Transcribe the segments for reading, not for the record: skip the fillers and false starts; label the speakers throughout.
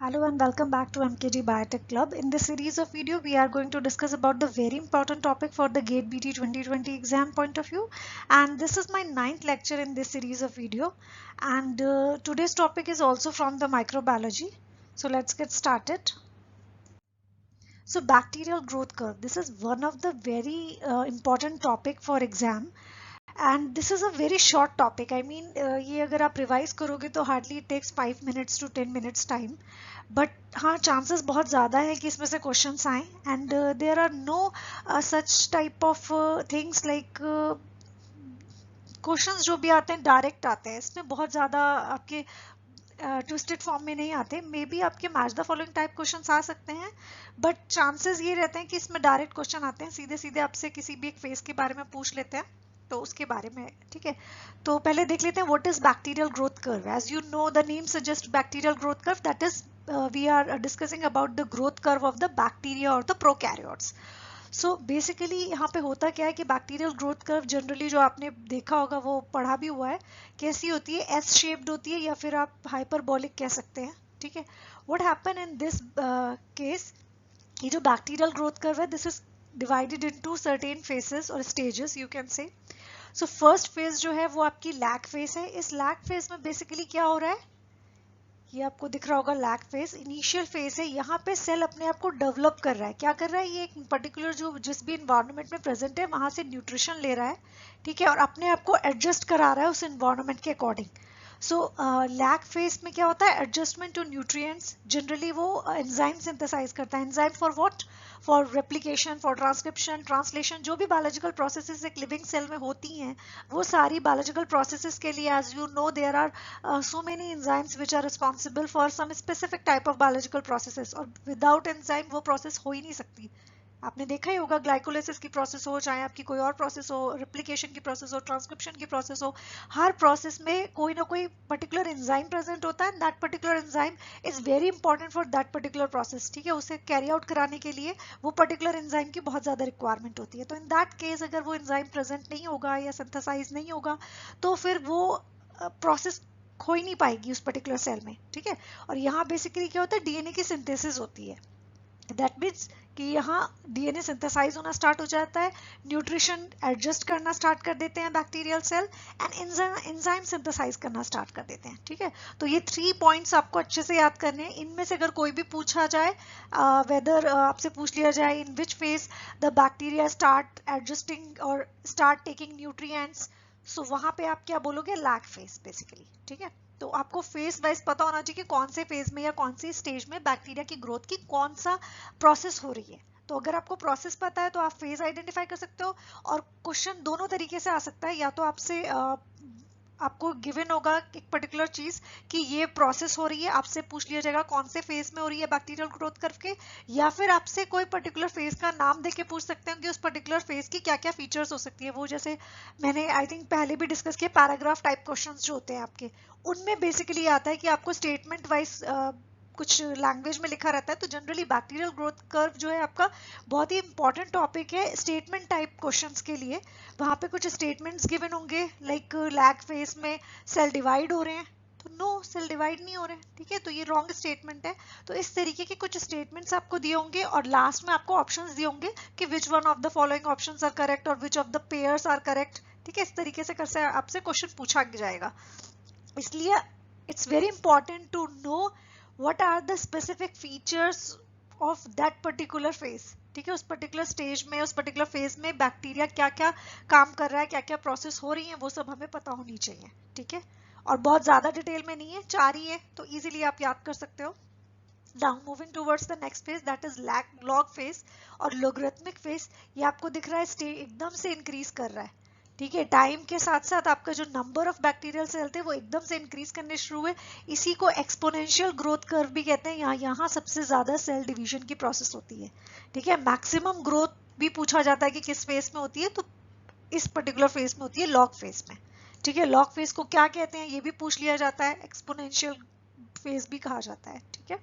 Speaker 1: Hello and welcome back to MKG Biotech Club. In this series of video, we are going to discuss about the very important topic for the GATE BT 2020 exam point of view. And this is my 9th lecture in this series of video. And today's topic is also from the microbiology. So let's get started. So bacterial growth curve. This is one of the very important topic for exam. And this is a very short topic. I mean, ये अगर आप revise करोगे तो hardly it takes 5 minutes to 10 minutes time. But हाँ, chances बहुत ज़्यादा है कि इसमें से क्वेश्चंस आए. And there are no such type of things like questions जो भी आते हैं डायरेक्ट आते हैं. इसमें बहुत ज़्यादा आपके ट्विस्टेड फॉर्म में नहीं आते. मे बी आपके match the following type questions आ सकते हैं, बट चांसेस ये रहते हैं कि इसमें डायरेक्ट क्वेश्चन आते हैं. सीधे सीधे आपसे किसी भी एक फेस के बारे में पूछ लेते हैं, तो उसके बारे में. ठीक है, तो पहले देख लेते हैं what is bacterial growth curve. As you know the name suggest bacterial growth curve, that is we are discussing about the growth curve of the bacteria और द प्रोकैरियोट्स. सो बेसिकली यहाँ पे होता क्या है कि बैक्टीरियल ग्रोथ कर्व जनरली जो आपने देखा होगा, वो पढ़ा भी हुआ है, कैसी होती है, एस शेप्ड होती है या फिर आप हाइपरबोलिक कह सकते हैं. ठीक है, what happen in this case, ये जो बैक्टीरियल ग्रोथ कर्व है, this is divided into certain phases or stages you can say. So first phase जो है वो आपकी लैग फेज है. इस लैग फेज में बेसिकली क्या हो रहा है, ये आपको दिख रहा होगा. लैग फेज इनिशियल फेज है. यहाँ पे सेल अपने आप को डेवलप कर रहा है. क्या कर रहा है, ये एक पर्टिकुलर जो जिस भी इन्वायरमेंट में प्रेजेंट है वहां से न्यूट्रिशन ले रहा है. ठीक है, और अपने आप को एडजस्ट करा रहा है उस इन्वायरमेंट के अकॉर्डिंग. सो लैग फेज में क्या होता है, एडजस्टमेंट टू न्यूट्रिएंट्स. जनरली वो एंजाइम सिंथेसाइज करता है. Enzyme for what, for replication, for transcription, translation. जो भी बायोलॉजिकल प्रोसेसेस एक लिविंग सेल में होती हैं, वो सारी बायोलॉजिकल प्रोसेसेस के लिए, as you know, there are so many enzymes which are responsible for some specific type of biological processes. और विदाउट एंजाइम वो प्रोसेस हो ही नहीं सकती. आपने देखा ही होगा, ग्लाइकोलाइसिस की प्रोसेस हो, चाहे आपकी कोई और प्रोसेस हो, रेप्लिकेशन की प्रोसेस हो, ट्रांसक्रिप्शन की प्रोसेस हो, हर प्रोसेस में कोई ना कोई पर्टिकुलर एंजाइम प्रेजेंट होता है. That particular enzyme is very important for that particular process. ठीक है, उसे कैरी आउट कराने के लिए वो पर्टिकुलर एंजाइम की बहुत ज्यादा रिक्वायरमेंट होती है. तो इन दैट केस अगर वो एंजाइम प्रेजेंट नहीं होगा या सिंथेसाइज नहीं होगा, तो फिर वो प्रोसेस हो ही नहीं पाएगी उस पर्टिकुलर सेल में. ठीक है, और यहाँ बेसिकली क्या होता है, डीएनए की सिंथेसिस होती है. दैट मीन्स कि यहाँ डीएनए सिंथेसाइज होना स्टार्ट हो जाता है, न्यूट्रिशन एडजस्ट करना स्टार्ट कर देते हैं bacterial cell, and enzyme synthesise करना स्टार्ट कर देते हैं. ठीक है, तो ये 3 पॉइंट्स आपको अच्छे से याद करने हैं. इनमें से अगर कोई भी पूछा जाए, वेदर आपसे पूछ लिया जाए in which phase the bacteria start adjusting और स्टार्ट टेकिंग न्यूट्रिएंट्स, सो वहां पे आप क्या बोलोगे, लैग फेज बेसिकली. ठीक है, तो आपको फेज वाइज पता होना चाहिए कि कौन से फेज में या कौन सी स्टेज में बैक्टीरिया की ग्रोथ की कौन सा प्रोसेस हो रही है. तो अगर आपको प्रोसेस पता है तो आप फेज आइडेंटिफाई कर सकते हो. और क्वेश्चन दोनों तरीके से आ सकता है, या तो आपसे आपको गिवन होगा एक पर्टिकुलर चीज कि ये प्रोसेस हो रही है, आपसे पूछ लिया जाएगा कौन से फेज में हो रही है बैक्टीरियल ग्रोथ करव के, या फिर आपसे कोई पर्टिकुलर फेज का नाम देके पूछ सकते हैं कि उस पर्टिकुलर फेज की क्या क्या फीचर्स हो सकती है. वो जैसे मैंने आई थिंक पहले भी डिस्कस किया, पैराग्राफ टाइप क्वेश्चंस जो होते हैं आपके, उनमें बेसिकली आता है कि आपको स्टेटमेंट वाइज कुछ लैंग्वेज में लिखा रहता है. तो जनरली बैक्टीरियल ग्रोथ कर्व जो है आपका बहुत ही इंपॉर्टेंट टॉपिक है स्टेटमेंट टाइप क्वेश्चंस के लिए. वहां पे कुछ स्टेटमेंट्स गिवन होंगे, लाइक लैग फेज में सेल डिवाइड हो रहे हैं, तो नो, सेल डिवाइड नहीं हो रहे. ठीक है, तो ये रॉन्ग स्टेटमेंट है. तो इस तरीके के कुछ स्टेटमेंट्स आपको दिए होंगे, और लास्ट में आपको ऑप्शंस दिए होंगे कि which one of the following options are correct और which of the pairs are correct. ठीक है, इस तरीके से कर आपसे क्वेश्चन पूछा जाएगा. इसलिए it's very important to know what are the specific features of that particular phase. ठीक है, उस पर्टिकुलर स्टेज में, उस पर्टिकुलर फेज में बैक्टीरिया क्या क्या काम कर रहा है, क्या क्या प्रोसेस हो रही है, वो सब हमें पता होनी चाहिए. ठीक है, और बहुत ज्यादा डिटेल में नहीं है, 4 ही है, तो इजीली आप याद कर सकते हो. Now moving towards the next phase, that is log phase और logarithmic phase. ये आपको दिख रहा है एकदम से इंक्रीज कर रहा है. ठीक है, टाइम के साथ साथ आपका जो नंबर ऑफ बैक्टीरियल सेल थे वो एकदम से इंक्रीज करने शुरू हुए. इसी को एक्सपोनेंशियल ग्रोथ कर्व भी कहते हैं. यहाँ सबसे ज्यादा सेल डिवीजन की प्रोसेस होती है. ठीक है, मैक्सिमम ग्रोथ भी पूछा जाता है कि किस फेज में होती है, तो इस पर्टिकुलर फेज में होती है, लॉग फेज में. ठीक है, लॉग फेज को क्या कहते हैं ये भी पूछ लिया जाता है, एक्सपोनेंशियल फेज भी कहा जाता है. ठीक है,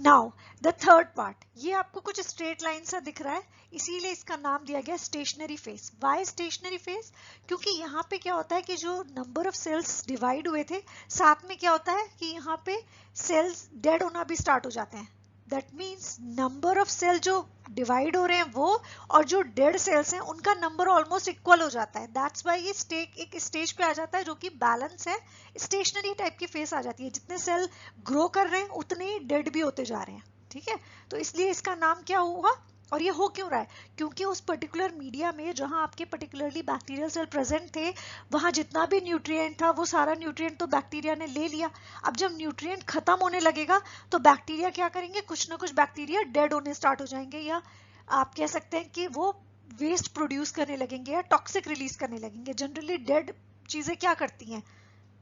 Speaker 1: नाउ द थर्ड पार्ट, ये आपको कुछ स्ट्रेट लाइन सा दिख रहा है, इसीलिए इसका नाम दिया गया stationary phase. Why stationary phase? क्योंकि यहाँ पे क्या होता है कि जो नंबर ऑफ सेल्स डिवाइड हुए थे, साथ में क्या होता है कि यहाँ पे सेल्स डेड होना भी स्टार्ट हो जाते हैं। That means number of cell जो डिवाइड हो रहे हैं वो और जो डेड सेल्स हैं उनका नंबर ऑलमोस्ट इक्वल हो जाता है। दैट्स वाई ये एक स्टेज पे आ जाता है जो कि बैलेंस है, स्टेशनरी टाइप की फेस आ जाती है। जितने सेल ग्रो कर रहे हैं उतने ही डेड भी होते जा रहे हैं, ठीक है। तो इसलिए इसका नाम क्या हुआ, और ये हो क्यों रहा है? क्योंकि उस पर्टिकुलर मीडिया में जहां आपके पर्टिकुलरली बैक्टीरियल सेल प्रेजेंट थे, वहां जितना भी न्यूट्रिएंट था वो सारा न्यूट्रिएंट तो बैक्टीरिया ने ले लिया। अब जब न्यूट्रिएंट खत्म होने लगेगा तो बैक्टीरिया क्या करेंगे, कुछ ना कुछ बैक्टीरिया डेड होने स्टार्ट हो जाएंगे, या आप कह सकते हैं कि वो वेस्ट प्रोड्यूस करने लगेंगे या टॉक्सिक रिलीज करने लगेंगे। जनरली डेड चीजें क्या करती हैं,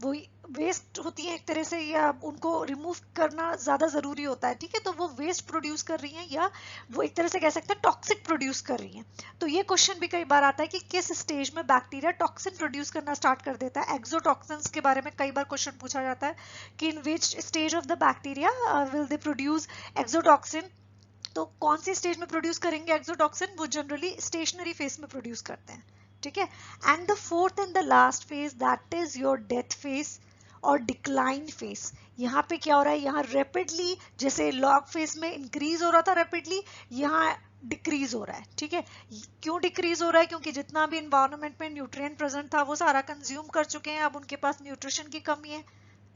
Speaker 1: वो वेस्ट होती है एक तरह से, या उनको रिमूव करना ज्यादा जरूरी होता है, ठीक है। तो वो वेस्ट प्रोड्यूस कर रही हैं या वो एक तरह से कह सकते हैं टॉक्सिक प्रोड्यूस कर रही हैं। तो ये क्वेश्चन भी कई बार आता है कि किस स्टेज में बैक्टीरिया टॉक्सिन प्रोड्यूस करना स्टार्ट कर देता है। एक्सोटॉक्सिन्स के बारे में कई बार क्वेश्चन पूछा जाता है कि in which stage of the bacteria will they produce exotoxin. तो कौन सी स्टेज में प्रोड्यूस करेंगे एक्सोटॉक्सिन? वो जनरली स्टेशनरी फेज में प्रोड्यूस करते हैं, ठीक है। And the fourth and the last phase, that is your death phase और डिक्लाइन फेज। यहाँ पे क्या हो रहा है, यहाँ रैपिडली, जैसे लॉग फेज में इंक्रीज हो रहा था रैपिडली, यहाँ डिक्रीज हो रहा है, ठीक है। क्यों डिक्रीज हो रहा है? क्योंकि जितना भी इन्वायरमेंट में न्यूट्रिएंट प्रेजेंट था वो सारा कंज्यूम कर चुके हैं, अब उनके पास न्यूट्रिशन की कमी है,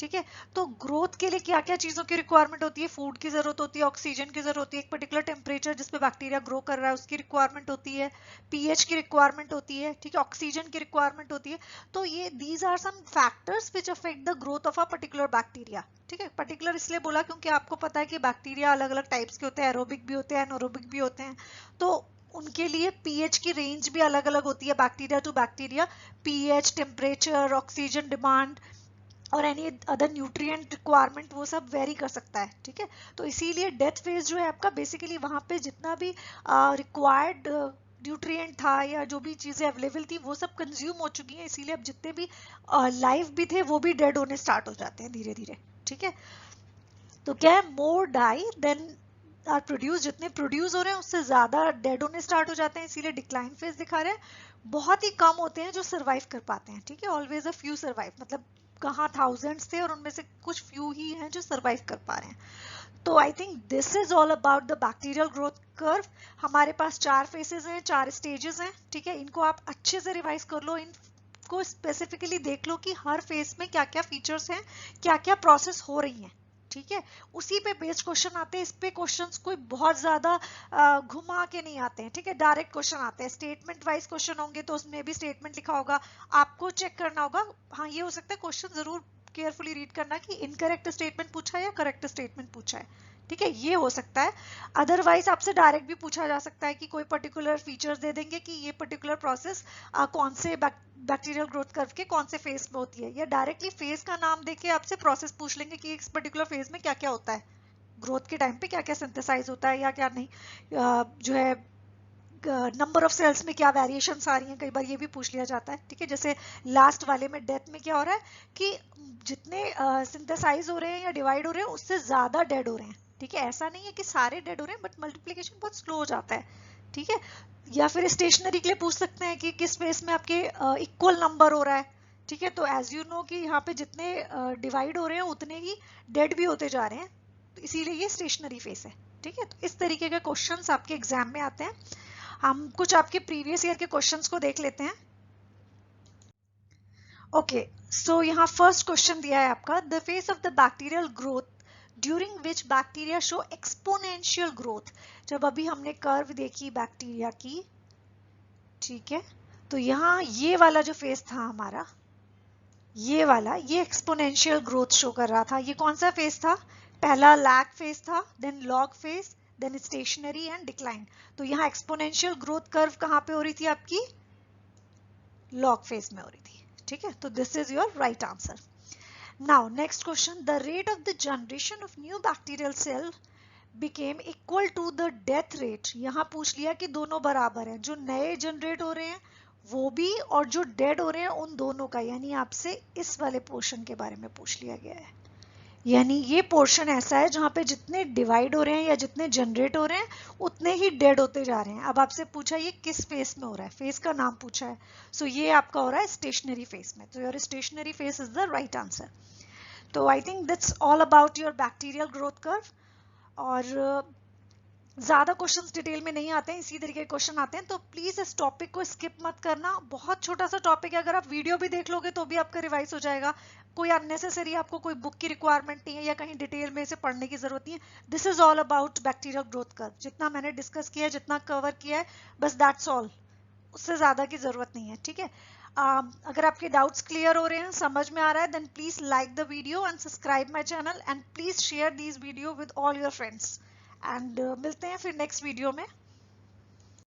Speaker 1: ठीक है। तो ग्रोथ के लिए क्या क्या चीजों की रिक्वायरमेंट होती है? फूड की जरूरत होती है, ऑक्सीजन की जरूरत होती है, एक पर्टिकुलर टेम्परेचर जिस पे बैक्टीरिया ग्रो कर रहा है उसकी रिक्वायरमेंट होती है, पीएच की रिक्वायरमेंट होती है, ठीक है, ऑक्सीजन की रिक्वायरमेंट होती है। तो ये these are some factors which affect the growth of a particular bacteria, ठीक है। पर्टिकुलर इसलिए बोला क्योंकि आपको पता है कि बैक्टीरिया अलग अलग टाइप्स के होते हैं, एरोबिक भी होते हैं, एनारोबिक भी होते हैं। तो उनके लिए पीएच की रेंज भी अलग अलग होती है bacteria to bacteria. PH, temperature, oxygen demand और एनी अदर न्यूट्रिएंट रिक्वायरमेंट वो सब वेरी कर सकता है, ठीक है। तो इसीलिए डेथ फेज जो है आपका बेसिकली वहां पे जितना भी रिक्वायर्ड न्यूट्रिएंट था या जो भी चीजें अवेलेबल थी वो सब कंज्यूम हो चुकी हैं, इसीलिए अब जितने भी लाइफ भी थे वो भी डेड होने स्टार्ट हो जाते हैं धीरे धीरे, ठीक है। तो क्या है, मोर डाई देन आर प्रोड्यूस, जितने प्रोड्यूस हो रहे हैं उससे ज्यादा डेड होने स्टार्ट हो जाते हैं, इसीलिए डिक्लाइन फेज दिखा रहे हैं। बहुत ही कम होते हैं जो सर्वाइव कर पाते हैं, ठीक है। ऑलवेज अ फ्यू सर्वाइव, मतलब कहाँ थाउजेंड्स थे और उनमें से कुछ फ्यू ही हैं जो सर्वाइव कर पा रहे हैं। तो I think this is all about the bacterial growth curve. हमारे पास 4 फेसेस हैं, 4 स्टेजेस हैं, ठीक है। इनको आप अच्छे से रिवाइज कर लो, इनको स्पेसिफिकली देख लो कि हर फेस में क्या क्या फीचर्स हैं, क्या क्या प्रोसेस हो रही हैं, ठीक है। उसी पे बेस्ड क्वेश्चन आते हैं, इस पे क्वेश्चंस कोई बहुत ज्यादा घुमा के नहीं आते हैं, ठीक है। डायरेक्ट क्वेश्चन आते हैं, स्टेटमेंट वाइज क्वेश्चन होंगे तो उसमें भी स्टेटमेंट लिखा होगा, आपको चेक करना होगा। हाँ, ये हो सकता है क्वेश्चन जरूर केयरफुली रीड करना कि इनकरेक्ट स्टेटमेंट पूछा है या करेक्ट स्टेटमेंट पूछा है, ठीक है, ये हो सकता है। अदरवाइज आपसे डायरेक्ट भी पूछा जा सकता है कि कोई पर्टिकुलर फीचर्स दे देंगे कि ये पर्टिकुलर प्रोसेस कौन से बैक्टीरियल ग्रोथ कर्व के कौन से फेज में होती है, या डायरेक्टली फेज का नाम देके आपसे प्रोसेस पूछ लेंगे कि इस पर्टिकुलर फेज में क्या क्या होता है, ग्रोथ के टाइम पे क्या क्या सिंथेसाइज होता है या क्या नहीं, जो है नंबर ऑफ सेल्स में क्या वेरिएशंस आ रही हैं, कई बार ये भी पूछ लिया जाता है, ठीक है। जैसे लास्ट वाले में डेथ में क्या हो रहा है कि जितने सिंथेसाइज हो रहे हैं या डिवाइड हो रहे हैं उससे ज्यादा डेड हो रहे हैं, ठीक है। ऐसा नहीं है कि सारे डेड हो रहे हैं, बट मल्टीप्लिकेशन बहुत स्लो हो जाता है, ठीक है। या फिर स्टेशनरी के लिए पूछ सकते हैं कि किस फेस में आपके इक्वल नंबर हो रहा है, ठीक है। तो एज यू नो कि यहाँ पे जितने डिवाइड हो रहे हैं उतने ही डेड भी होते जा रहे हैं, तो इसीलिए ये स्टेशनरी फेस है, ठीक है। तो इस तरीके के क्वेश्चंस आपके एग्जाम में आते हैं। हम कुछ आपके प्रीवियस ईयर के क्वेश्चंस को देख लेते हैं। ओके, सो यहाँ फर्स्ट क्वेश्चन दिया है आपका, the face of the bacterial growth during which bacteria show exponential growth. जब अभी हमने कर्व देखी बैक्टीरिया की, ठीक है, तो यहाँ ये वाला जो फेस था हमारा, ये वाला, ये एक्सपोनेंशियल ग्रोथ शो कर रहा था। ये कौन सा फेस था? पहला लैग फेस था, then log phase, then stationary and decline. तो यहाँ एक्सपोनेंशियल ग्रोथ कर्व कहाँ पे हो रही थी आपकी? लॉग फेस में हो रही थी, ठीक है। तो this is your right answer. Now next question, the rate of the generation of new bacterial cell became equal to the death rate. यहाँ पूछ लिया कि दोनों बराबर हैं, जो नए जनरेट हो रहे हैं वो भी और जो डेड हो रहे हैं उन दोनों का, यानी आपसे इस वाले पोर्शन के बारे में पूछ लिया गया है यानी ये पोर्शन ऐसा है जहाँ पे जितने डिवाइड हो रहे हैं या जितने जनरेट हो रहे हैं उतने ही डेड होते जा रहे हैं। अब आपसे पूछा ये किस फेस में हो रहा है, फेस का नाम पूछा है, सो ये आपका हो रहा है स्टेशनरी फेस में, तो your stationary phase is the right answer. तो I think that's all about your bacterial growth curve. और ज़्यादा क्वेश्चंस डिटेल में नहीं आते हैं, इसी तरीके के क्वेश्चन आते हैं, तो प्लीज़ इस टॉपिक को स्किप मत करना। बहुत छोटा सा टॉपिक है, अगर आप वीडियो भी देख लोगे तो भी आपका रिवाइज हो जाएगा। कोई अननेसेसरी आपको कोई बुक की रिक्वायरमेंट नहीं है या कहीं डिटेल में इसे पढ़ने की जरूरत नहीं है। This is all about bacterial growth curve, जितना मैंने डिस्कस किया है, जितना कवर किया है, बस दैट्स ऑल, उससे ज़्यादा की ज़रूरत नहीं है, ठीक है। अगर आपके डाउट्स क्लियर हो रहे हैं, समझ में आ रहा है, then please like the video and subscribe my channel and please share this video with all your friends. And मिलते हैं फिर नेक्स्ट वीडियो में।